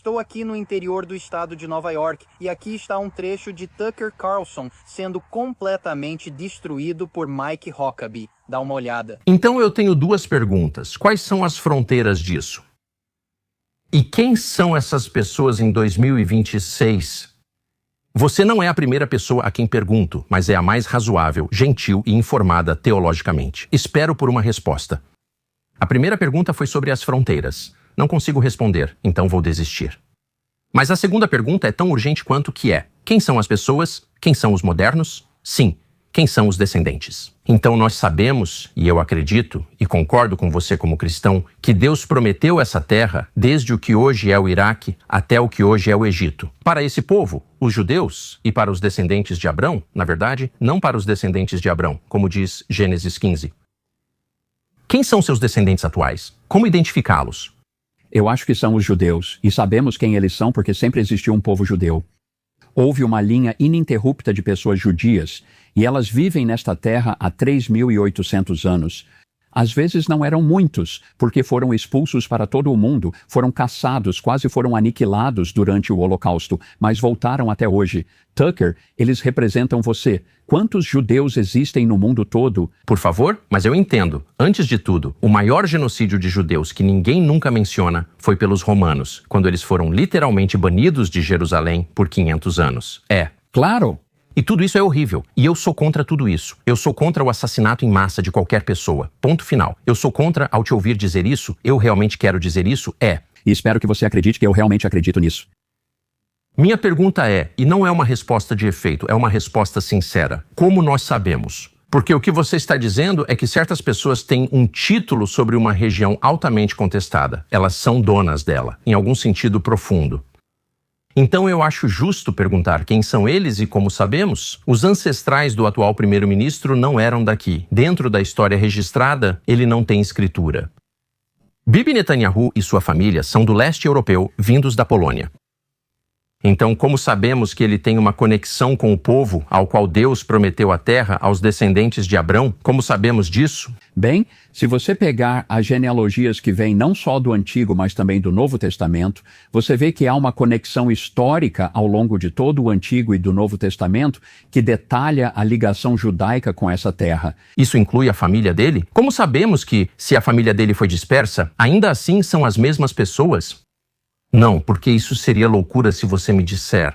Estou aqui no interior do estado de Nova York e aqui está um trecho de Tucker Carlson sendo completamente destruído por Mike Huckabee. Dá uma olhada. Então eu tenho duas perguntas. Quais são as fronteiras disso? E quem são essas pessoas em 2026? Você não é a primeira pessoa a quem pergunto, mas é a mais razoável, gentil e informada teologicamente. Espero por uma resposta. A primeira pergunta foi sobre as fronteiras. Não consigo responder, então vou desistir. Mas a segunda pergunta é tão urgente quanto que é: quem são as pessoas? Quem são os modernos? Sim, quem são os descendentes? Então nós sabemos, e eu acredito, e concordo com você como cristão, que Deus prometeu essa terra desde o que hoje é o Iraque até o que hoje é o Egito. Para esse povo, os judeus, e para os descendentes de Abrão, na verdade, não para os descendentes de Abrão, como diz Gênesis 15. Quem são seus descendentes atuais? Como identificá-los? Eu acho que são os judeus, e sabemos quem eles são porque sempre existiu um povo judeu. Houve uma linha ininterrupta de pessoas judias, e elas vivem nesta terra há 3.800 anos. Às vezes não eram muitos, porque foram expulsos para todo o mundo, foram caçados, quase foram aniquilados durante o Holocausto, mas voltaram até hoje. Tucker, eles representam você. Quantos judeus existem no mundo todo? Por favor, mas eu entendo. Antes de tudo, o maior genocídio de judeus que ninguém nunca menciona foi pelos romanos, quando eles foram literalmente banidos de Jerusalém por 500 anos. Claro! E tudo isso é horrível. E eu sou contra tudo isso. Eu sou contra o assassinato em massa de qualquer pessoa. Ponto final. Eu sou contra, ao te ouvir dizer isso, eu realmente quero dizer isso, E espero que você acredite que eu realmente acredito nisso. Minha pergunta é, e não é uma resposta de efeito, é uma resposta sincera. Como nós sabemos? Porque o que você está dizendo é que certas pessoas têm um título sobre uma região altamente contestada. Elas são donas dela, em algum sentido profundo. Então eu acho justo perguntar quem são eles e como sabemos. Os ancestrais do atual primeiro-ministro não eram daqui. Dentro da história registrada, ele não tem escritura. Bibi Netanyahu e sua família são do leste europeu, vindos da Polônia. Então, como sabemos que ele tem uma conexão com o povo ao qual Deus prometeu a terra aos descendentes de Abrão? Como sabemos disso? Bem, se você pegar as genealogias que vêm não só do Antigo, mas também do Novo Testamento, você vê que há uma conexão histórica ao longo de todo o Antigo e do Novo Testamento que detalha a ligação judaica com essa terra. Isso inclui a família dele? Como sabemos que, se a família dele foi dispersa, ainda assim são as mesmas pessoas? Não, porque isso seria loucura se você me disser.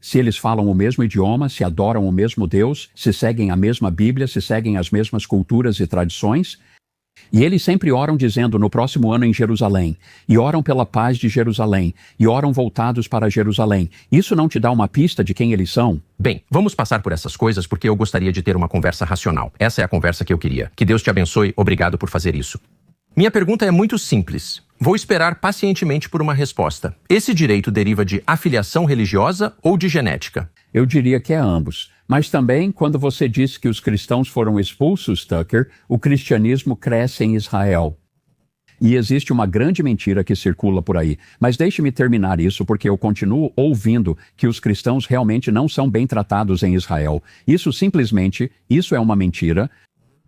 Se eles falam o mesmo idioma, se adoram o mesmo Deus, se seguem a mesma Bíblia, se seguem as mesmas culturas e tradições, e eles sempre oram dizendo no próximo ano em Jerusalém, e oram pela paz de Jerusalém, e oram voltados para Jerusalém. Isso não te dá uma pista de quem eles são? Bem, vamos passar por essas coisas porque eu gostaria de ter uma conversa racional. Essa é a conversa que eu queria. Que Deus te abençoe, obrigado por fazer isso. Minha pergunta é muito simples. Vou esperar pacientemente por uma resposta. Esse direito deriva de afiliação religiosa ou de genética? Eu diria que é ambos. Mas também, quando você disse que os cristãos foram expulsos, Tucker, o cristianismo cresce em Israel. E existe uma grande mentira que circula por aí. Mas deixe-me terminar isso porque eu continuo ouvindo que os cristãos realmente não são bem tratados em Israel. Isso é uma mentira.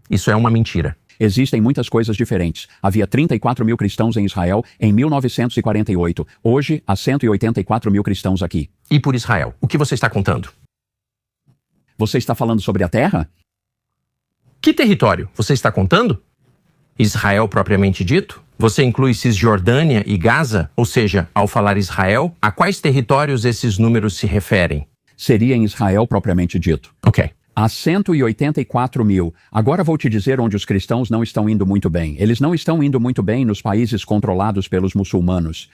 Isso é uma mentira. Existem muitas coisas diferentes. Havia 34 mil cristãos em Israel em 1948. Hoje, há 184 mil cristãos aqui. E por Israel, o que você está contando? Você está falando sobre a terra? Que território você está contando? Israel propriamente dito? Você inclui Cisjordânia e Gaza? Ou seja, ao falar Israel, a quais territórios esses números se referem? Seria em Israel propriamente dito. Ok. Há 184 mil. Agora vou te dizer onde os cristãos não estão indo muito bem. Eles não estão indo muito bem nos países controlados pelos muçulmanos.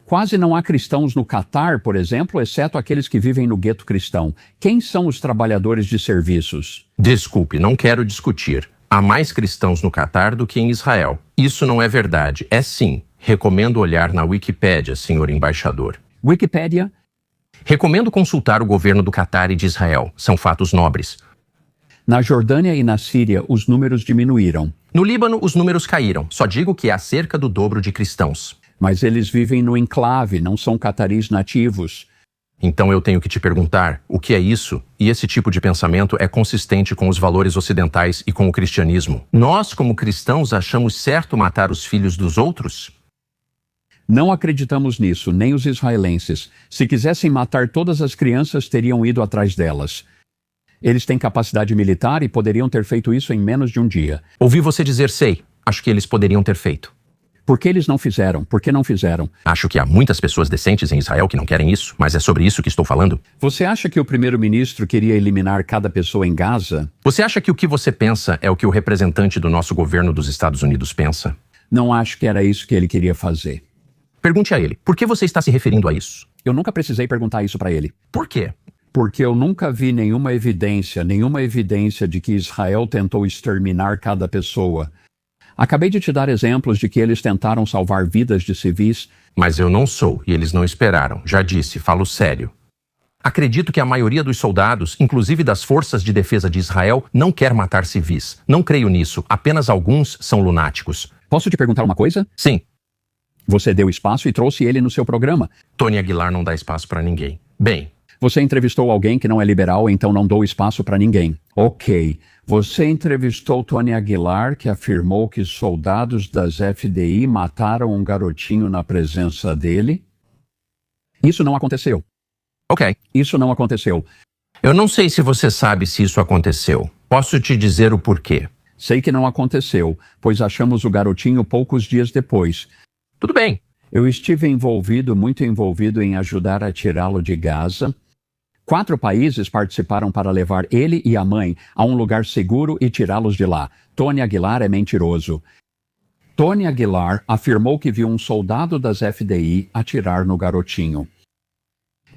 Quase não há cristãos no Catar, por exemplo, exceto aqueles que vivem no gueto cristão. Quem são os trabalhadores de serviços? Desculpe, não quero discutir. Há mais cristãos no Catar do que em Israel. Isso não é verdade. É sim. Recomendo olhar na Wikipédia, senhor embaixador. Wikipédia? Recomendo consultar o governo do Catar e de Israel. São fatos nobres. Na Jordânia e na Síria, os números diminuíram. No Líbano, os números caíram. Só digo que há cerca do dobro de cristãos. Mas eles vivem no enclave, não são cataris nativos. Então eu tenho que te perguntar, o que é isso? E esse tipo de pensamento é consistente com os valores ocidentais e com o cristianismo. Nós, como cristãos, achamos certo matar os filhos dos outros? Não acreditamos nisso, nem os israelenses. Se quisessem matar todas as crianças, teriam ido atrás delas. Eles têm capacidade militar e poderiam ter feito isso em menos de um dia. Ouvi você dizer sei. Acho que eles poderiam ter feito. Por que eles não fizeram? Por que não fizeram? Acho que há muitas pessoas decentes em Israel que não querem isso, mas é sobre isso que estou falando. Você acha que o primeiro-ministro queria eliminar cada pessoa em Gaza? Você acha que o que você pensa é o que o representante do nosso governo dos Estados Unidos pensa? Não acho que era isso que ele queria fazer. Pergunte a ele, por que você está se referindo a isso? Eu nunca precisei perguntar isso para ele. Por quê? Porque eu nunca vi nenhuma evidência de que Israel tentou exterminar cada pessoa. Acabei de te dar exemplos de que eles tentaram salvar vidas de civis. Mas eu não sou, e eles não esperaram. Já disse, falo sério. Acredito que a maioria dos soldados, inclusive das forças de defesa de Israel, não quer matar civis. Não creio nisso, apenas alguns são lunáticos. Posso te perguntar uma coisa? Sim, Você deu espaço e trouxe ele no seu programa. Tony Aguilar não dá espaço para ninguém. Bem, Você entrevistou alguém que não é liberal, então não dou espaço para ninguém. Ok. Você entrevistou Tony Aguilar, que afirmou que soldados das FDI mataram um garotinho na presença dele? Isso não aconteceu. ok. Isso não aconteceu. Eu não sei se você sabe se isso aconteceu. Posso te dizer o porquê. Sei que não aconteceu, pois achamos o garotinho poucos dias depois. Tudo bem. Eu estive muito envolvido em ajudar a tirá-lo de Gaza. 4 países participaram para levar ele e a mãe a um lugar seguro e tirá-los de lá. Tony Aguilar é mentiroso. Tony Aguilar afirmou que viu um soldado das FDI atirar no garotinho.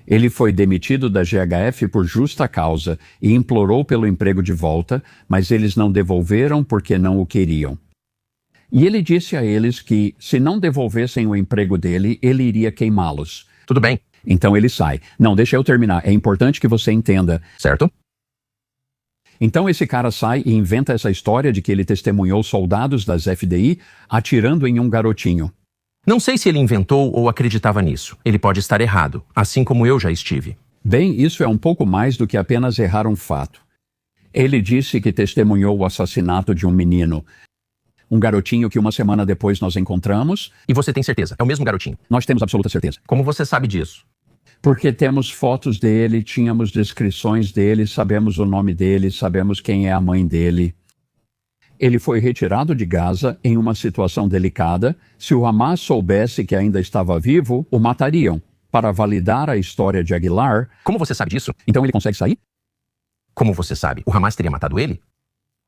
Ele foi demitido da GHF por justa causa e implorou pelo emprego de volta, mas eles não devolveram porque não o queriam. E ele disse a eles que, se não devolvessem o emprego dele, ele iria queimá-los. Tudo bem. Então ele sai. Não, deixa eu terminar. É importante que você entenda. Certo? Então esse cara sai e inventa essa história de que ele testemunhou soldados das FDI atirando em um garotinho. Não sei se ele inventou ou acreditava nisso. Ele pode estar errado, assim como eu já estive. Bem, isso é um pouco mais do que apenas errar um fato. Ele disse que testemunhou o assassinato de um menino. Um garotinho que uma semana depois nós encontramos. E você tem certeza? É o mesmo garotinho? Nós temos absoluta certeza. Como você sabe disso? Porque temos fotos dele, tínhamos descrições dele, sabemos o nome dele, sabemos quem é a mãe dele. Ele foi retirado de Gaza em uma situação delicada. Se o Hamas soubesse que ainda estava vivo, o matariam. Para validar a história de Aguilar... Como você sabe disso? Então ele consegue sair? Como você sabe? O Hamas teria matado ele?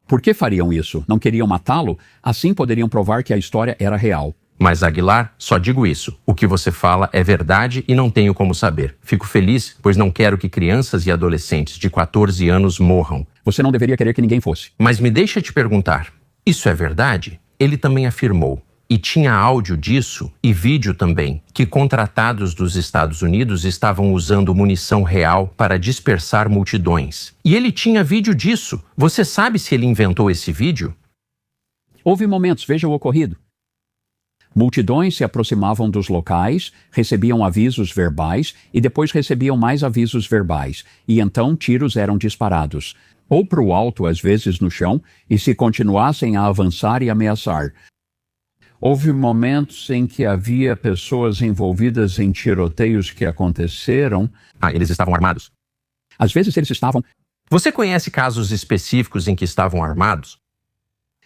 Por que fariam isso? Não queriam matá-lo? Assim poderiam provar que a história era real. Mas, Aguilar, só digo isso. O que você fala é verdade e não tenho como saber. Fico feliz, pois não quero que crianças e adolescentes de 14 anos morram. Você não deveria querer que ninguém fosse. Mas me deixa te perguntar, isso é verdade? Ele também afirmou, e tinha áudio disso e vídeo também, que contratados dos Estados Unidos estavam usando munição real para dispersar multidões. E ele tinha vídeo disso. Você sabe se ele inventou esse vídeo? Houve momentos, veja o ocorrido. Multidões se aproximavam dos locais, recebiam avisos verbais e depois recebiam mais avisos verbais, e então tiros eram disparados, ou para o alto, às vezes no chão, e se continuassem a avançar e ameaçar. Houve momentos em que havia pessoas envolvidas em tiroteios que aconteceram. Eles estavam armados? Às vezes eles estavam. Você conhece casos específicos em que estavam armados?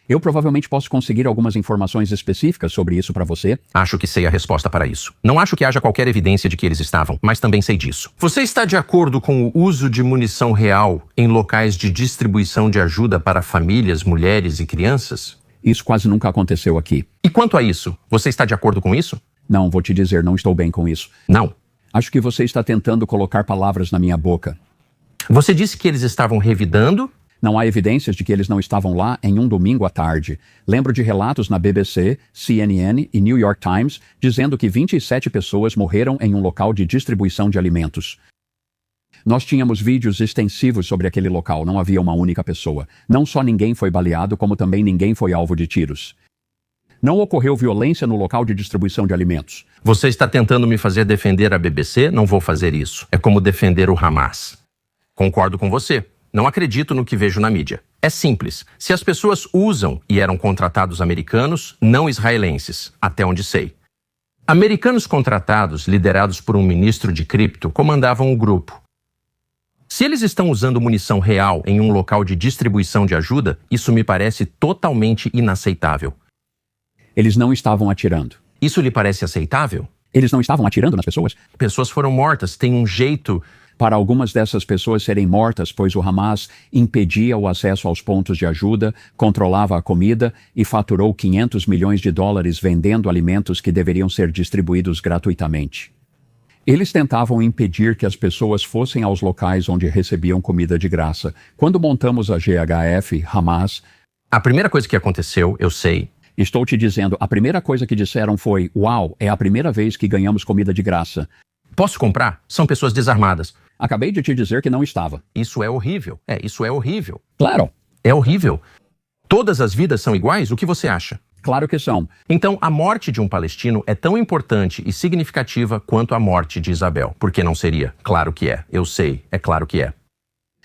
Eu provavelmente posso conseguir algumas informações específicas sobre isso para você. Acho que sei a resposta para isso. Não acho que haja qualquer evidência de que eles estavam, mas também sei disso. Você está de acordo com o uso de munição real em locais de distribuição de ajuda para famílias, mulheres e crianças? Isso quase nunca aconteceu aqui. E quanto a isso, você está de acordo com isso? Não, vou te dizer, não estou bem com isso. Não. Acho que você está tentando colocar palavras na minha boca. Você disse que eles estavam revidando? Não há evidências de que eles não estavam lá em um domingo à tarde. Lembro de relatos na BBC, CNN e New York Times dizendo que 27 pessoas morreram em um local de distribuição de alimentos. Nós tínhamos vídeos extensivos sobre aquele local, não havia uma única pessoa. Não só ninguém foi baleado, como também ninguém foi alvo de tiros. Não ocorreu violência no local de distribuição de alimentos. Você está tentando me fazer defender a BBC? Não vou fazer isso. É como defender o Hamas. Concordo com você. Não acredito no que vejo na mídia. É simples. Se as pessoas usam e eram contratados americanos, não israelenses, até onde sei. Americanos contratados, liderados por um ministro de cripto, comandavam o grupo. Se eles estão usando munição real em um local de distribuição de ajuda, isso me parece totalmente inaceitável. Eles não estavam atirando. Isso lhe parece aceitável? Eles não estavam atirando nas pessoas? Pessoas foram mortas, tem um jeito... Para algumas dessas pessoas serem mortas, pois o Hamas impedia o acesso aos pontos de ajuda, controlava a comida e faturou $500 milhões vendendo alimentos que deveriam ser distribuídos gratuitamente. Eles tentavam impedir que as pessoas fossem aos locais onde recebiam comida de graça. Quando montamos a GHF, Hamas... A primeira coisa que aconteceu, eu sei... Estou te dizendo, a primeira coisa que disseram foi: uau, é a primeira vez que ganhamos comida de graça. Posso comprar? São pessoas desarmadas. Acabei de te dizer que não estava. Isso é horrível. Isso é horrível. Claro. É horrível. Todas as vidas são iguais? O que você acha? Claro que são. Então, a morte de um palestino é tão importante e significativa quanto a morte de Isabel. Por que não seria? Claro que é. Eu sei. É claro que é.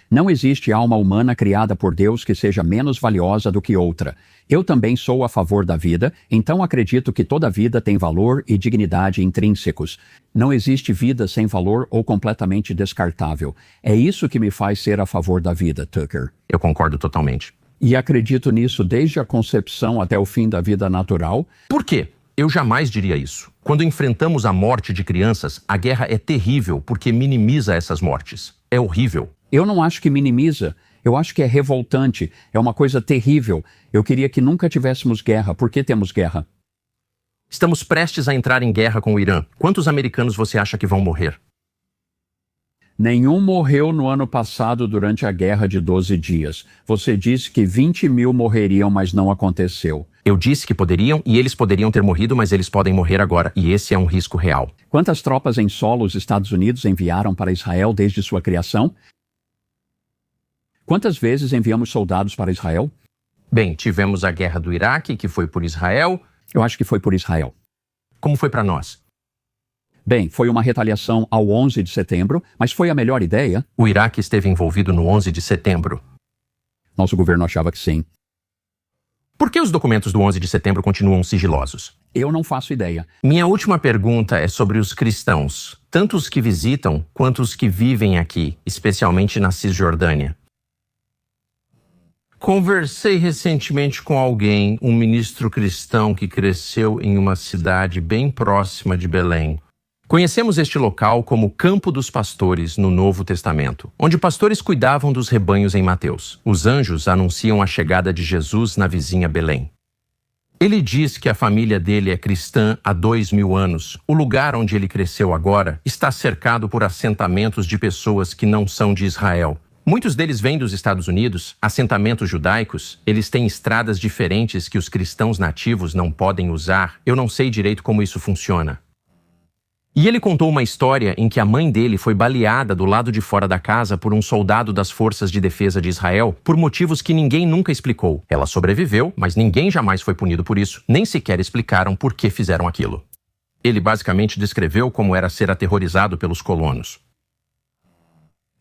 Não existe alma humana criada por Deus que seja menos valiosa do que outra. Eu também sou a favor da vida, então acredito que toda vida tem valor e dignidade intrínsecos. Não existe vida sem valor ou completamente descartável. É isso que me faz ser a favor da vida, Tucker. Eu concordo totalmente. E acredito nisso desde a concepção até o fim da vida natural. Por quê? Eu jamais diria isso. Quando enfrentamos a morte de crianças, a guerra é terrível porque minimiza essas mortes. É horrível. Eu não acho que minimiza. Eu acho que é revoltante. É uma coisa terrível. Eu queria que nunca tivéssemos guerra. Por que temos guerra? Estamos prestes a entrar em guerra com o Irã. Quantos americanos você acha que vão morrer? Nenhum morreu no ano passado durante a guerra de 12 dias. Você disse que 20 mil morreriam, mas não aconteceu. Eu disse que poderiam e eles poderiam ter morrido, mas eles podem morrer agora. E esse é um risco real. Quantas tropas em solo os Estados Unidos enviaram para Israel desde sua criação? Quantas vezes enviamos soldados para Israel? Bem, tivemos a guerra do Iraque, que foi por Israel. Eu acho que foi por Israel. Como foi para nós? Bem, foi uma retaliação ao 11 de setembro, mas foi a melhor ideia? O Iraque esteve envolvido no 11 de setembro. Nosso governo achava que sim. Por que os documentos do 11 de setembro continuam sigilosos? Eu não faço ideia. Minha última pergunta é sobre os cristãos, tanto os que visitam quanto os que vivem aqui, especialmente na Cisjordânia. Conversei recentemente com alguém, um ministro cristão que cresceu em uma cidade bem próxima de Belém. Conhecemos este local como Campo dos Pastores no Novo Testamento, onde pastores cuidavam dos rebanhos em Mateus. Os anjos anunciam a chegada de Jesus na vizinha Belém. Ele diz que a família dele é cristã há 2000 anos. O lugar onde ele cresceu agora está cercado por assentamentos de pessoas que não são de Israel. Muitos deles vêm dos Estados Unidos, assentamentos judaicos. Eles têm estradas diferentes que os cristãos nativos não podem usar. Eu não sei direito como isso funciona. E ele contou uma história em que a mãe dele foi baleada do lado de fora da casa por um soldado das Forças de Defesa de Israel por motivos que ninguém nunca explicou. Ela sobreviveu, mas ninguém jamais foi punido por isso, nem sequer explicaram por que fizeram aquilo. Ele basicamente descreveu como era ser aterrorizado pelos colonos.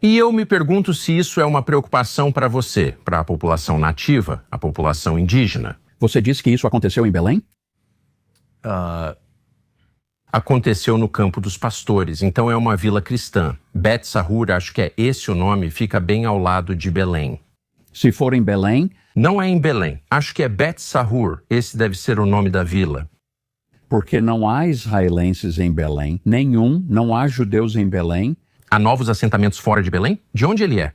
E eu me pergunto se isso é uma preocupação para você, para a população nativa, a população indígena. Você disse que isso aconteceu em Belém? Aconteceu no Campo dos Pastores, então é uma vila cristã. Bet Sahur, acho que é esse o nome, fica bem ao lado de Belém. Se for em Belém... Não é em Belém, acho que é Bet Sahur, esse deve ser o nome da vila. Porque não há israelenses em Belém, não há judeus em Belém. Há novos assentamentos fora de Belém? De onde ele é?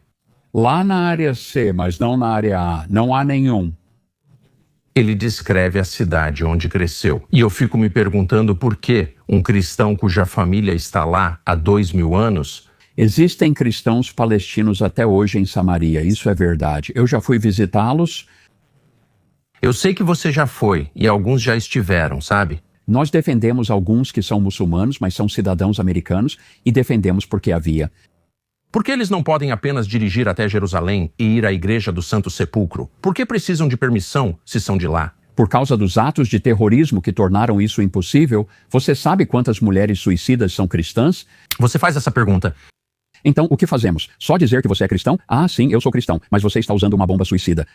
Lá na área C, mas não na área A, não há nenhum. Ele descreve a cidade onde cresceu. E eu fico me perguntando por que um cristão cuja família está lá há 2000 anos... Existem cristãos palestinos até hoje em Samaria, isso é verdade. Eu já fui visitá-los. Eu sei que você já foi, e alguns já estiveram, sabe? Nós defendemos alguns que são muçulmanos, mas são cidadãos americanos, e defendemos porque havia. Por que eles não podem apenas dirigir até Jerusalém e ir à Igreja do Santo Sepulcro? Por que precisam de permissão se são de lá? Por causa dos atos de terrorismo que tornaram isso impossível, você sabe quantas mulheres suicidas são cristãs? Você faz essa pergunta. Então, o que fazemos? Só dizer que você é cristão? Ah, sim, eu sou cristão, mas você está usando uma bomba suicida.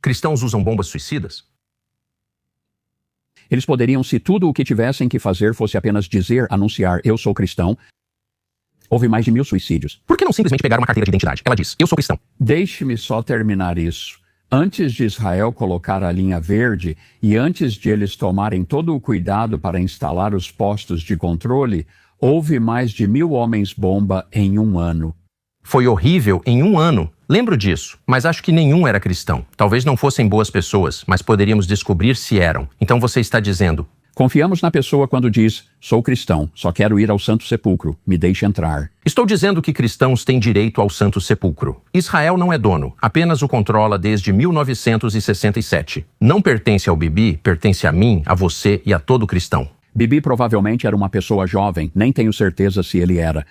Cristãos usam bombas suicidas? Eles poderiam, se tudo o que tivessem que fazer fosse apenas anunciar, eu sou cristão. Houve mais de 1000 suicídios. Por que não simplesmente pegar uma carteira de identidade? Ela diz, eu sou cristão. Deixe-me só terminar isso. Antes de Israel colocar a linha verde e antes de eles tomarem todo o cuidado para instalar os postos de controle, houve mais de 1000 homens-bomba em um ano. Foi horrível em um ano. Lembro disso, mas acho que nenhum era cristão. Talvez não fossem boas pessoas, mas poderíamos descobrir se eram. Então você está dizendo, Confiamos na pessoa quando diz, sou cristão, só quero ir ao Santo Sepulcro, me deixe entrar. estou dizendo que cristãos têm direito ao Santo Sepulcro. Israel não é dono, apenas o controla desde 1967. Não pertence ao Bibi, pertence a mim, a você e a todo cristão. Bibi provavelmente era uma pessoa jovem, nem tenho certeza se ele era.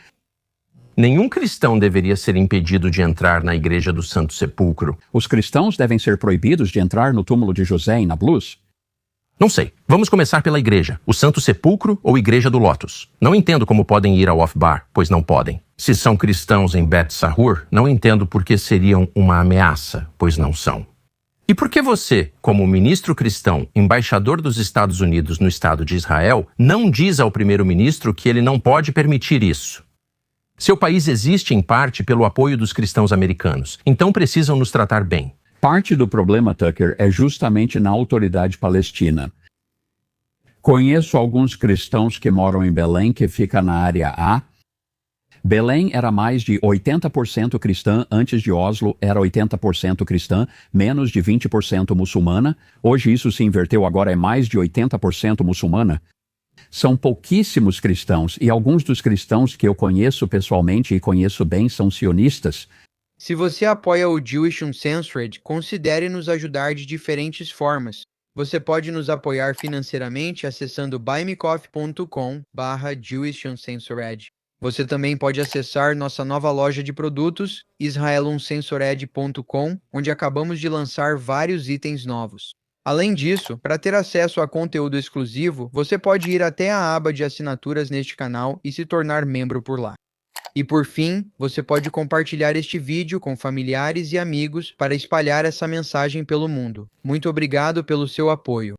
Nenhum cristão deveria ser impedido de entrar na igreja do Santo Sepulcro. Os cristãos devem ser proibidos de entrar no túmulo de José em Nablus? Não sei. Vamos começar pela igreja, o Santo Sepulcro ou Igreja do Lótus. Não entendo como podem ir ao off-bar, pois não podem. Se são cristãos em Bet Sahur, não entendo por que seriam uma ameaça, pois não são. E por que você, como ministro cristão, embaixador dos Estados Unidos no Estado de Israel, não diz ao primeiro-ministro que ele não pode permitir isso? Seu país existe em parte pelo apoio dos cristãos americanos, então precisam nos tratar bem. Parte do problema, Tucker, é justamente na autoridade palestina. Conheço alguns cristãos que moram em Belém, que fica na área A. Belém era mais de 80% cristã, antes de Oslo era 80% cristã, menos de 20% muçulmana. Hoje isso se inverteu, agora é mais de 80% muçulmana. São pouquíssimos cristãos, e alguns dos cristãos que eu conheço pessoalmente e conheço bem são sionistas. Se você apoia o Jewish Uncensored, considere nos ajudar de diferentes formas. Você pode nos apoiar financeiramente acessando buymecoffee.com/Jewish Uncensored. Você também pode acessar nossa nova loja de produtos, israeluncensored.com, onde acabamos de lançar vários itens novos. Além disso, para ter acesso a conteúdo exclusivo, você pode ir até a aba de assinaturas neste canal e se tornar membro por lá. E por fim, você pode compartilhar este vídeo com familiares e amigos para espalhar essa mensagem pelo mundo. Muito obrigado pelo seu apoio.